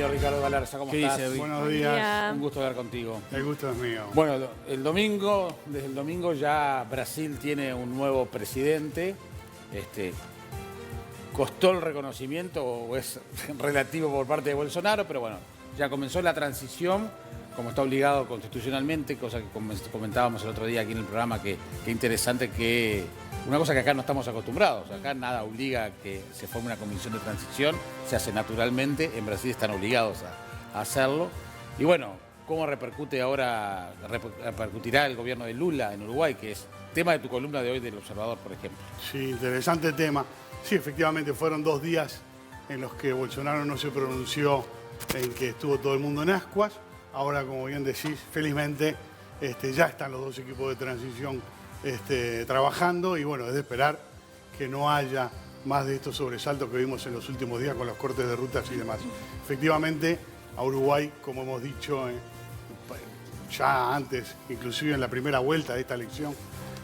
Querido Ricardo Galarza, ¿cómo estás? Dice, Buenos días. Un gusto hablar contigo. El gusto es mío. Bueno, desde el domingo ya Brasil tiene un nuevo presidente. Costó el reconocimiento, o es relativo por parte de Bolsonaro, pero bueno, ya comenzó la transición, como está obligado constitucionalmente, cosa que comentábamos el otro día aquí en el programa, que interesante, que una cosa que acá no estamos acostumbrados. Acá nada obliga a que se forme una comisión de transición, se hace naturalmente, en Brasil están obligados a hacerlo. Y bueno, ¿cómo repercutirá el gobierno de Lula en Uruguay, que es tema de tu columna de hoy del Observador, por ejemplo? Sí, interesante tema. Sí, efectivamente fueron 2 días en los que Bolsonaro no se pronunció, en que estuvo todo el mundo en ascuas. Ahora, como bien decís, felizmente ya están los 2 equipos de transición trabajando, y bueno, es de esperar que no haya más de estos sobresaltos que vimos en los últimos días con los cortes de rutas y demás. Efectivamente, a Uruguay, como hemos dicho ya antes, inclusive en la primera vuelta de esta elección,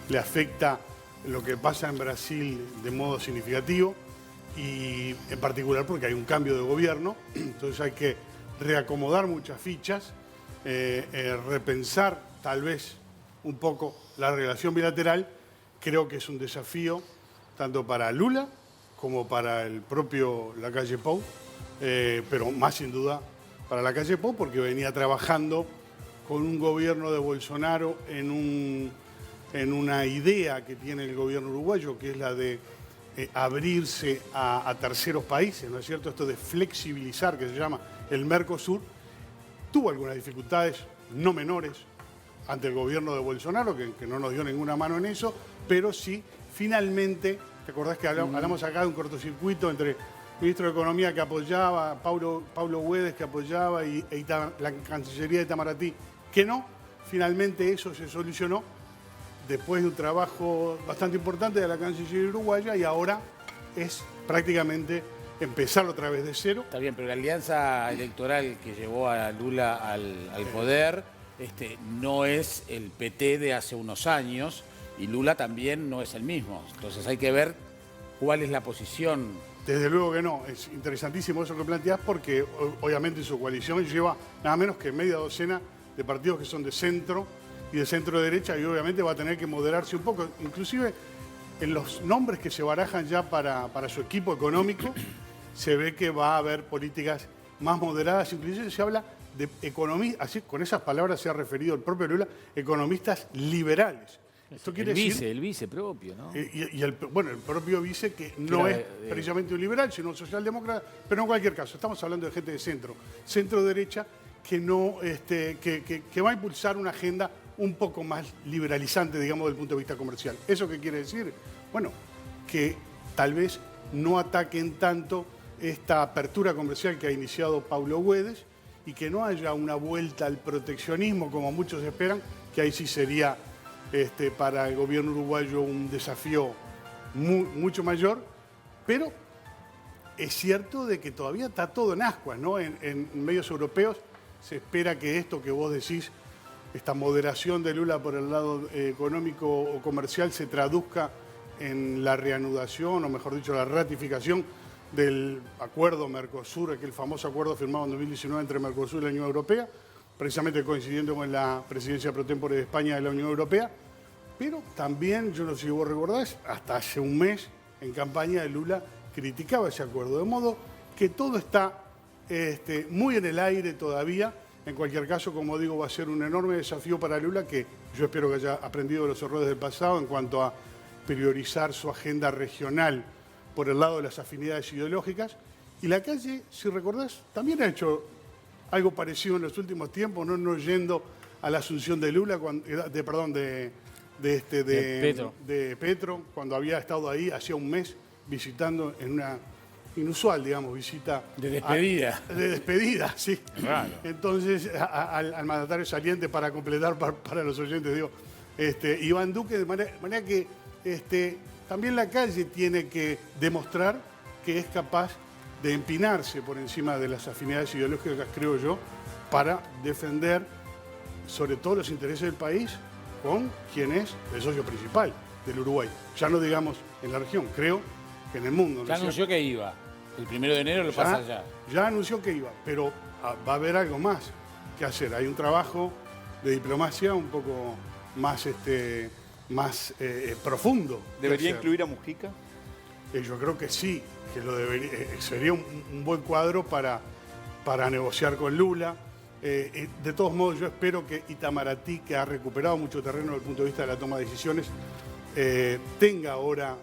le afecta lo que pasa en Brasil de modo significativo, y en particular porque hay un cambio de gobierno. Entonces hay que reacomodar muchas fichas, repensar tal vez un poco la relación bilateral. Creo que es un desafío tanto para Lula como para el propio Lacalle Pou, pero más sin duda para Lacalle Pou, porque venía trabajando con un gobierno de Bolsonaro en una idea que tiene el gobierno uruguayo, que es la de abrirse a terceros países, ¿no es cierto? Esto de flexibilizar, que se llama el Mercosur. Tuvo algunas dificultades no menores ante el gobierno de Bolsonaro, que no nos dio ninguna mano en eso, pero sí, finalmente, ¿te acordás que hablamos acá de un cortocircuito entre el ministro de Economía que apoyaba, Paulo Guedes que apoyaba, y la Cancillería de Itamaraty que no? Finalmente eso se solucionó después de un trabajo bastante importante de la Cancillería uruguaya, y ahora es prácticamente empezar otra vez de cero. Está bien, pero la alianza electoral que llevó a Lula al poder no es el PT de hace unos años, y Lula también no es el mismo. Entonces hay que ver cuál es la posición. Desde luego que no. Es interesantísimo eso que planteás, porque obviamente su coalición lleva nada menos que media docena de partidos que son de centro y de centro derecha, y obviamente va a tener que moderarse un poco. Inclusive en los nombres que se barajan ya para su equipo económico, se ve que va a haber políticas más moderadas. Inclusive se habla de economistas, así con esas palabras se ha referido el propio Lula, economistas liberales. Esto quiere decir, el vice propio, ¿no? y el propio vice, que no es precisamente un liberal, sino un socialdemócrata, pero en cualquier caso, estamos hablando de gente de centro derecha, que no que va a impulsar una agenda un poco más liberalizante, digamos, desde el punto de vista comercial. ¿Eso qué quiere decir? Bueno, que tal vez no ataquen tanto esta apertura comercial que ha iniciado Paulo Guedes, y que no haya una vuelta al proteccionismo como muchos esperan, que ahí sí sería para el gobierno uruguayo un desafío mucho mayor. Pero es cierto de que todavía está todo en ascuas, ¿no? En medios europeos se espera que esto que vos decís, esta moderación de Lula por el lado económico o comercial, se traduzca en la reanudación, o mejor dicho, la ratificación del acuerdo Mercosur, aquel famoso acuerdo firmado en 2019 entre Mercosur y la Unión Europea, precisamente coincidiendo con la presidencia pro tempore de España de la Unión Europea. Pero también, yo no sé si vos recordás, hasta hace un mes, en campaña de Lula, criticaba ese acuerdo. De modo que todo está muy en el aire todavía. En cualquier caso, como digo, va a ser un enorme desafío para Lula, que yo espero que haya aprendido de los errores del pasado en cuanto a priorizar su agenda regional por el lado de las afinidades ideológicas. Y Lacalle, si recordás, también ha hecho algo parecido en los últimos tiempos, no yendo a la asunción de Lula, de Petro, cuando había estado ahí hacía un mes visitando en una inusual, digamos, visita de despedida. De despedida, sí. Claro. Entonces, al mandatario saliente, para completar para los oyentes, digo, Iván Duque, de manera que también Lacalle tiene que demostrar que es capaz de empinarse por encima de las afinidades ideológicas, creo yo, para defender sobre todo los intereses del país con quien es el socio principal del Uruguay. Ya no digamos en la región, creo que en el mundo. Ya anunció que iba. El 1 de enero lo pasa ya. Ya anunció que iba, pero va a haber algo más que hacer. Hay un trabajo de diplomacia un poco más, profundo. ¿Debería incluir a Mujica? Yo creo que sí, que lo debería, sería un buen cuadro para negociar con Lula. De todos modos, yo espero que Itamaraty, que ha recuperado mucho terreno desde el punto de vista de la toma de decisiones, tenga ahora,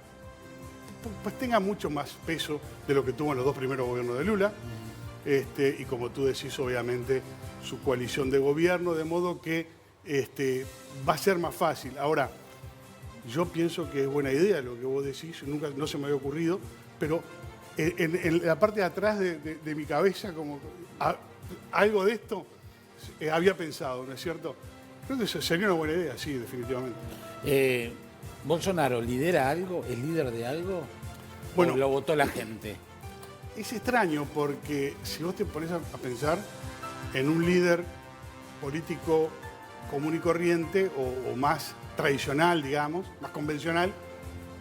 pues tenga mucho más peso de lo que tuvo en los 2 primeros gobiernos de Lula. Y como tú decís, obviamente, su coalición de gobierno, de modo que va a ser más fácil. Ahora, yo pienso que es buena idea lo que vos decís, nunca, no se me había ocurrido, pero en la parte de atrás de mi cabeza, como algo de esto había pensado, ¿no es cierto? Creo que sería una buena idea, sí, definitivamente. ¿Bolsonaro lidera algo? ¿Es líder de algo? Bueno, ¿O lo votó la gente? Es extraño porque si vos te pones a pensar en un líder político común y corriente o más tradicional, digamos, más convencional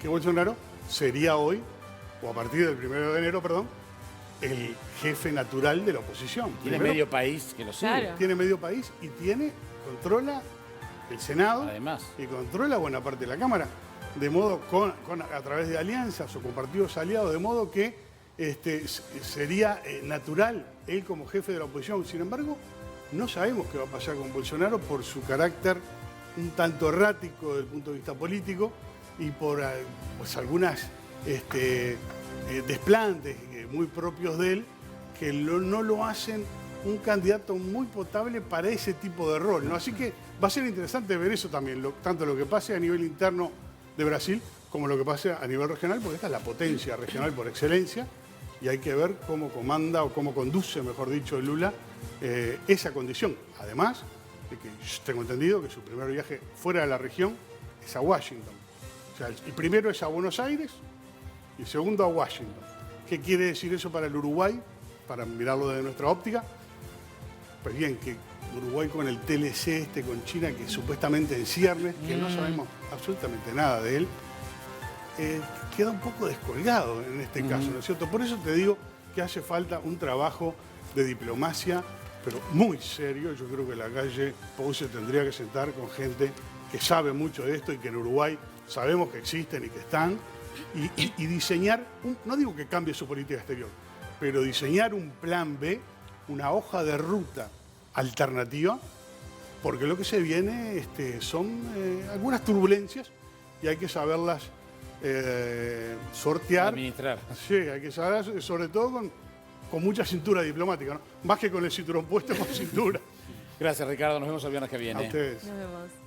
que Bolsonaro, sería hoy, o a partir del 1 de enero, perdón, el jefe natural de la oposición. Tiene medio país que lo sigue. Claro. Tiene medio país y controla el Senado. Además. Y controla buena parte de la Cámara. De modo, a través de alianzas o con partidos aliados, de modo que sería natural él como jefe de la oposición. Sin embargo, no sabemos qué va a pasar con Bolsonaro por su carácter un tanto errático desde el punto de vista político y por pues, algunas desplantes muy propios de él que no lo hacen un candidato muy potable para ese tipo de rol, ¿no? Así que va a ser interesante ver eso también, tanto lo que pase a nivel interno de Brasil como lo que pase a nivel regional, porque esta es la potencia regional por excelencia y hay que ver cómo comanda o cómo conduce, mejor dicho, Lula esa condición. Además de que yo tengo entendido que su primer viaje fuera de la región es a Washington. O sea, el primero es a Buenos Aires y el segundo a Washington. ¿Qué quiere decir eso para el Uruguay? Para mirarlo desde nuestra óptica. Pues bien, que Uruguay con el TLC con China, que supuestamente en ciernes, que no sabemos absolutamente nada de él, queda un poco descolgado en este caso, ¿no es cierto? Por eso te digo que hace falta un trabajo de diplomacia, pero muy serio. Yo creo que la calle Pou se tendría que sentar con gente que sabe mucho de esto y que en Uruguay sabemos que existen y que están, y diseñar, no digo que cambie su política exterior, pero diseñar un plan B, una hoja de ruta alternativa, porque lo que se viene son algunas turbulencias y hay que saberlas sortear. Administrar. Sí, hay que saberlas, sobre todo con mucha cintura diplomática, ¿no? Más que con el cinturón puesto, con cintura. Gracias, Ricardo. Nos vemos el viernes que viene. A ustedes. Nos vemos.